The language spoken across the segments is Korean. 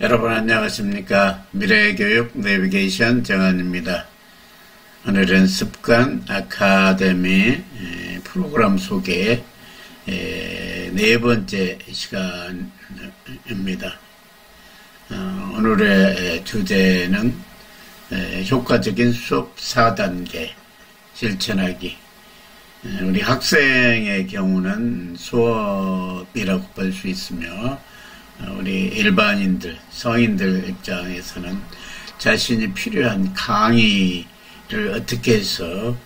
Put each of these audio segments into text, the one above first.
여러분 안녕하십니까? 미래교육 내비게이션 정한입니다. 오늘은 습관 아카데미 프로그램 소개 네 번째 시간입니다. 오늘의 주제는 효과적인 수업 4단계 실천하기. 우리 학생의 경우는 수업이라고 볼 수 있으며 우리 일반인들, 성인들 입장에서는 자신이 필요한 강의를 어떻게 해서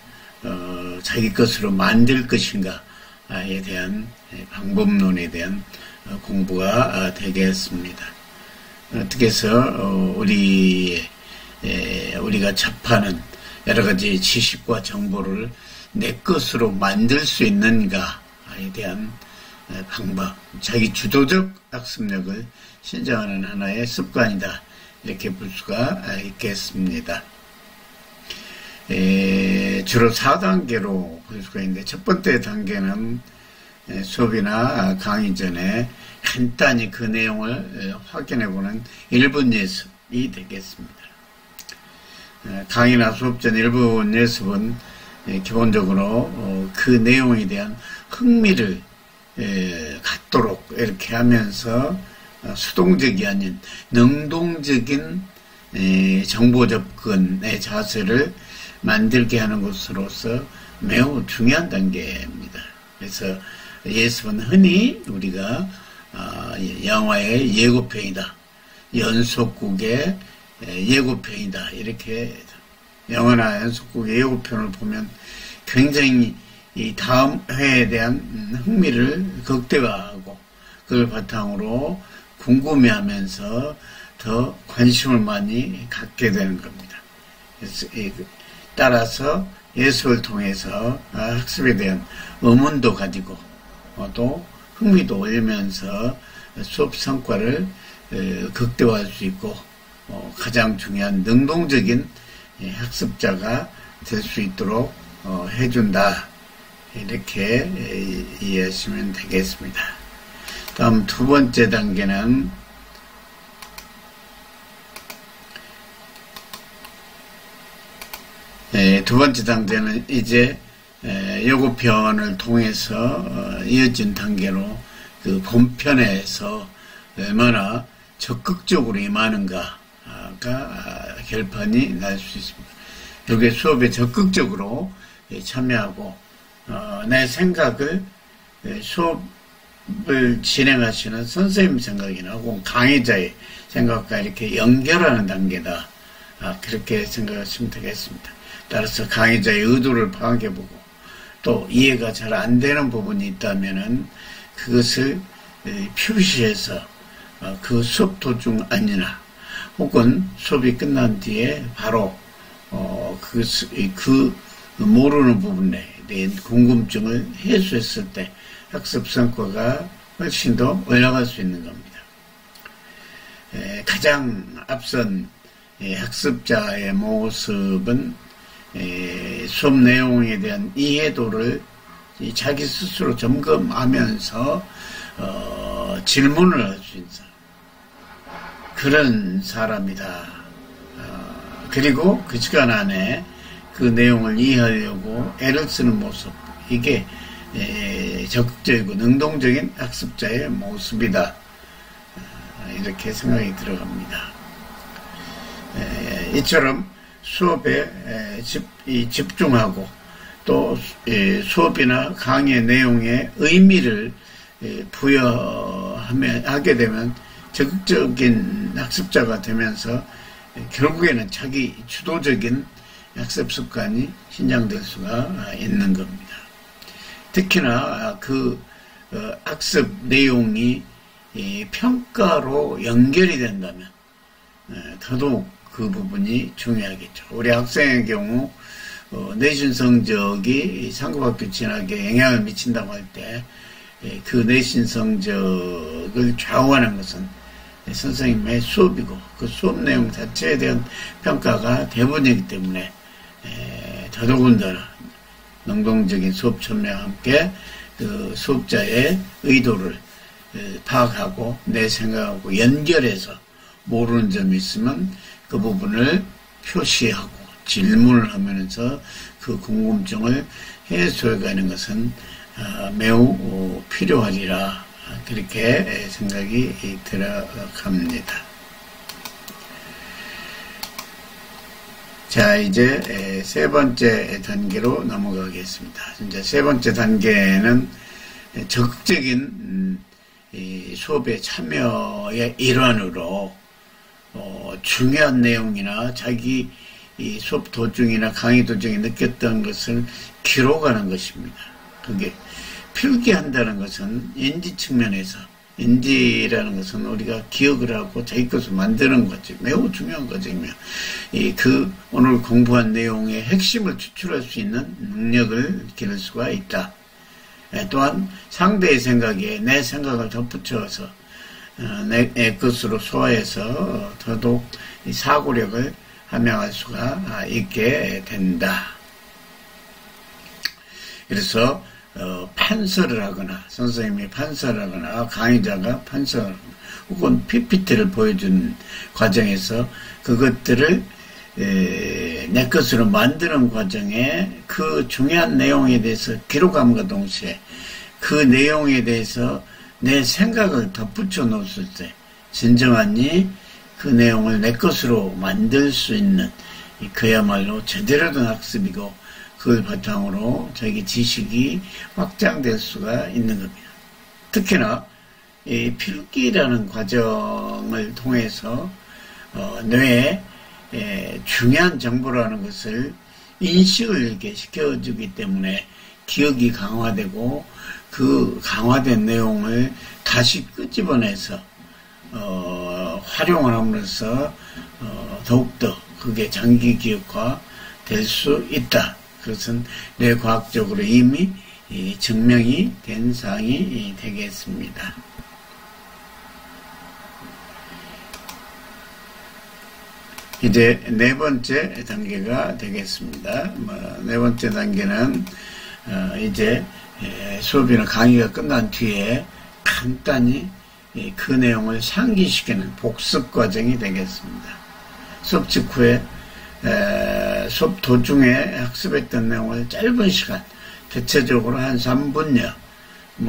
자기 것으로 만들 것인가에 대한 방법론에 대한 공부가 되겠습니다. 어떻게 해서 우리가 접하는 여러 가지 지식과 정보를 내 것으로 만들 수 있는가에 대한 방법, 자기 주도적 학습력을 신장하는 하나의 습관이다. 이렇게 볼 수가 있겠습니다. 주로 4단계로 볼 수가 있는데, 첫 번째 단계는 수업이나 강의 전에 간단히 그 내용을 확인해보는 1분 예습이 되겠습니다. 강의나 수업 전 1분 예습은 기본적으로 그 내용에 대한 흥미를 갖도록 이렇게 하면서 수동적이 아닌 능동적인 정보 접근의 자세를 만들게 하는 것으로서 매우 중요한 단계입니다. 그래서 예습은 흔히 우리가 영화의 예고편이다, 연속극의 예고편이다, 이렇게 영화나 연속극의 예고편을 보면 굉장히 이 다음 회에 대한 흥미를 극대화하고 그걸 바탕으로 궁금해하면서 더 관심을 많이 갖게 되는 겁니다. 그래서 따라서 예습을 통해서 학습에 대한 의문도 가지고 또 흥미도 올리면서 수업 성과를 극대화할 수 있고 가장 중요한 능동적인 학습자가 될 수 있도록 해준다. 이렇게 이해하시면 되겠습니다. 다음 두 번째 단계는 이제 예고편을 통해서 이어진 단계로 그 본편에서 얼마나 적극적으로 임하는가가 결판이 날 수 있습니다. 여기 수업에 적극적으로 참여하고 내 생각을 수업을 진행하시는 선생님 생각이나 혹은 강의자의 생각과 이렇게 연결하는 단계다. 그렇게 생각하시면 되겠습니다. 따라서 강의자의 의도를 파악해보고 또 이해가 잘 안 되는 부분이 있다면은 그것을 표시해서 그 수업 도중 아니나 혹은 수업이 끝난 뒤에 바로 그 모르는 부분에 대한 궁금증을 해소했을 때 학습 성과가 훨씬 더 올라갈 수 있는 겁니다. 가장 앞선 학습자의 모습은 수업 내용에 대한 이해도를 자기 스스로 점검하면서 질문을 할 수 있는 그런 사람이다. 그리고 그 시간 안에 그 내용을 이해하려고 애를 쓰는 모습, 이게 적극적이고 능동적인 학습자의 모습이다. 이렇게 생각이 들어갑니다. 이처럼 수업에 집중하고 또 수업이나 강의 내용에 의미를 부여하게 되면 적극적인 학습자가 되면서 결국에는 자기 주도적인 학습 습관이 신장될 수가 있는 겁니다. 특히나 그 학습 내용이 평가로 연결이 된다면 더더욱 그 부분이 중요하겠죠. 우리 학생의 경우 내신 성적이 상급학교 진학에 영향을 미친다고 할 때 그 내신 성적을 좌우하는 것은 선생님의 수업이고 그 수업 내용 자체에 대한 평가가 대부분이기 때문에 더더군다나 능동적인 수업 참여와 함께 그 수업자의 의도를 파악하고 내 생각하고 연결해서 모르는 점이 있으면 그 부분을 표시하고 질문을 하면서 그 궁금증을 해소해가는 것은 매우 필요하리라, 그렇게 생각이 들어갑니다. 자, 이제 세 번째 단계로 넘어가겠습니다. 이제 세 번째 단계는 적극적인 수업에 참여의 일환으로 중요한 내용이나 자기 수업 도중이나 강의 도중에 느꼈던 것을 기록하는 것입니다. 그게 필기한다는 것은 인지 측면에서, 인지라는 것은 우리가 기억을 하고 자기 것을 만드는 거지, 매우 중요한 거거든요. 오늘 공부한 내용의 핵심을 추출할 수 있는 능력을 기를 수가 있다. 또한 상대의 생각에 내 생각을 덧붙여서 내 것으로 소화해서 더더욱 사고력을 함양할 수가 있게 된다. 그래서 판서를 하거나, 선생님이 판서를 하거나, 강의자가 판서를 하거나, 혹은 PPT를 보여준 과정에서 그것들을 내 것으로 만드는 과정에 그 중요한 내용에 대해서 기록함과 동시에 그 내용에 대해서 내 생각을 덧붙여 놓았을 때 진정한이 그 내용을 내 것으로 만들 수 있는, 그야말로 제대로 된 학습이고, 그걸 바탕으로 자기 지식이 확장될 수가 있는 겁니다. 특히나 이 필기라는 과정을 통해서 뇌에 중요한 정보라는 것을 인식을 이렇게 시켜주기 때문에 기억이 강화되고, 그 강화된 내용을 다시 끄집어내서 활용을 함으로써 더욱더 그게 장기 기억화 될 수 있다. 그것은 뇌과학적으로 이미 증명이 된 사항이 되겠습니다. 이제 네 번째 단계가 되겠습니다. 네 번째 단계는 이제 수업이나 강의가 끝난 뒤에 간단히 그 내용을 상기시키는 복습 과정이 되겠습니다. 수업 직후에 수업 도중에 학습했던 내용을 짧은 시간, 대체적으로 한 3분여,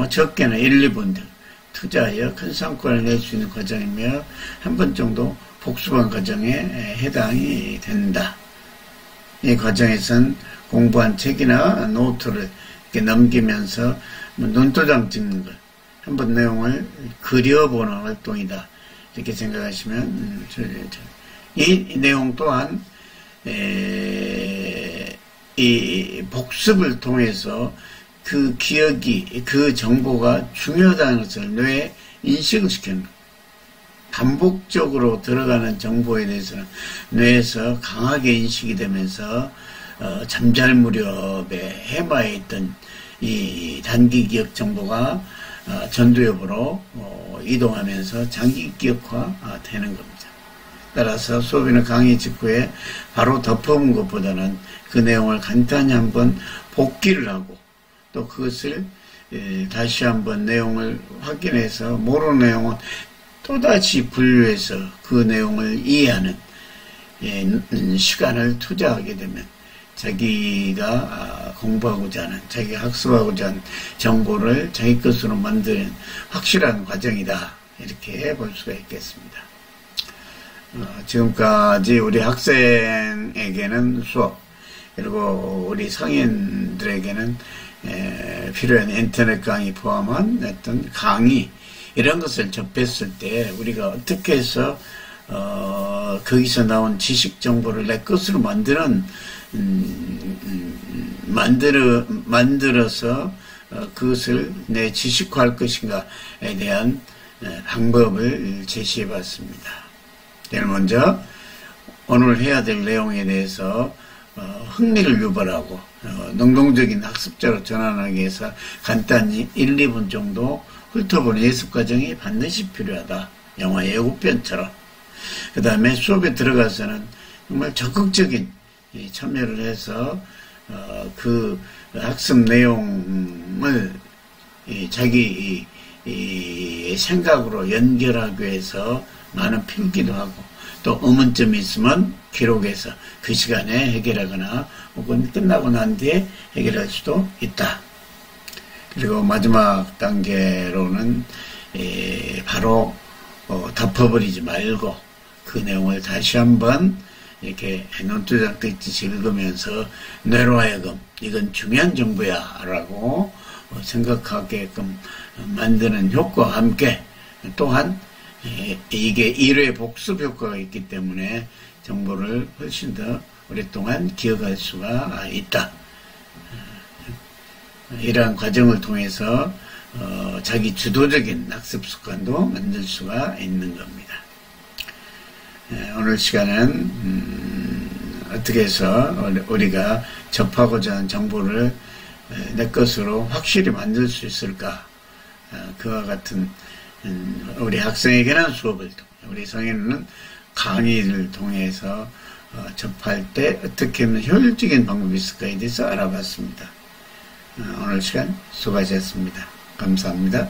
적게는 1, 2분 등 투자하여 큰 성과를 낼 수 있는 과정이며, 한 번 정도 복습한 과정에 해당이 된다. 이 과정에선 공부한 책이나 노트를 이렇게 넘기면서 눈도장 찍는 것, 한번 내용을 그려보는 활동이다, 이렇게 생각하시면 이 내용 또한 이 복습을 통해서 그 기억이, 그 정보가 중요하다는 것을 뇌에 인식을 시키는 것. 반복적으로 들어가는 정보에 대해서는 뇌에서 강하게 인식이 되면서 잠잘 무렵에 해마에 있던 이 단기 기억 정보가 전두엽으로 이동하면서 장기 기억화 되는 겁니다. 따라서 수업이나 강의 직후에 바로 덮어본 것보다는 그 내용을 간단히 한번 복기를 하고, 또 그것을 다시 한번 내용을 확인해서 모르는 내용은 또다시 분류해서 그 내용을 이해하는 시간을 투자하게 되면 자기가 공부하고자 하는, 자기가 학습하고자 하는 정보를 자기 것으로 만드는 확실한 과정이다, 이렇게 볼 수가 있겠습니다. 지금까지 우리 학생에게는 수업, 그리고 우리 성인들에게는 필요한 인터넷 강의 포함한 어떤 강의, 이런 것을 접했을 때 우리가 어떻게 해서 거기서 나온 지식 정보를 내 것으로 만들어서 그것을 내 지식화할 것인가에 대한 방법을 제시해 봤습니다. 제일 먼저 오늘 해야 될 내용에 대해서 흥미를 유발하고 능동적인 학습자로 전환하기 위해서 간단히 1, 2분 정도 훑어보는 예습 과정이 반드시 필요하다. 영화 예고편처럼. 그 다음에 수업에 들어가서는 정말 적극적인 참여를 해서 그 학습 내용을 자기 생각으로 연결하기 위해서 많은 필기도 하고 또 의문점이 있으면 기록해서 그 시간에 해결하거나 혹은 끝나고 난 뒤에 해결할 수도 있다. 그리고 마지막 단계로는 바로 덮어버리지 말고 그 내용을 다시 한번 이렇게 논두장 뜯듯이 읽으면서 뇌로 하여금 이건 중요한 정보야 라고 생각하게끔 만드는 효과와 함께 또한 이게 1회 복습 효과가 있기 때문에 정보를 훨씬 더 오랫동안 기억할 수가 있다. 이러한 과정을 통해서 자기 주도적인 학습 습관도 만들 수가 있는 겁니다. 오늘 시간은 어떻게 해서 우리가 접하고자 하는 정보를 내 것으로 확실히 만들 수 있을까, 그와 같은 우리 학생에게는 수업을 통해, 우리 성인은 강의를 통해서 접할 때 어떻게 하면 효율적인 방법이 있을까에 대해서 알아봤습니다. 오늘 시간 수고하셨습니다. 감사합니다.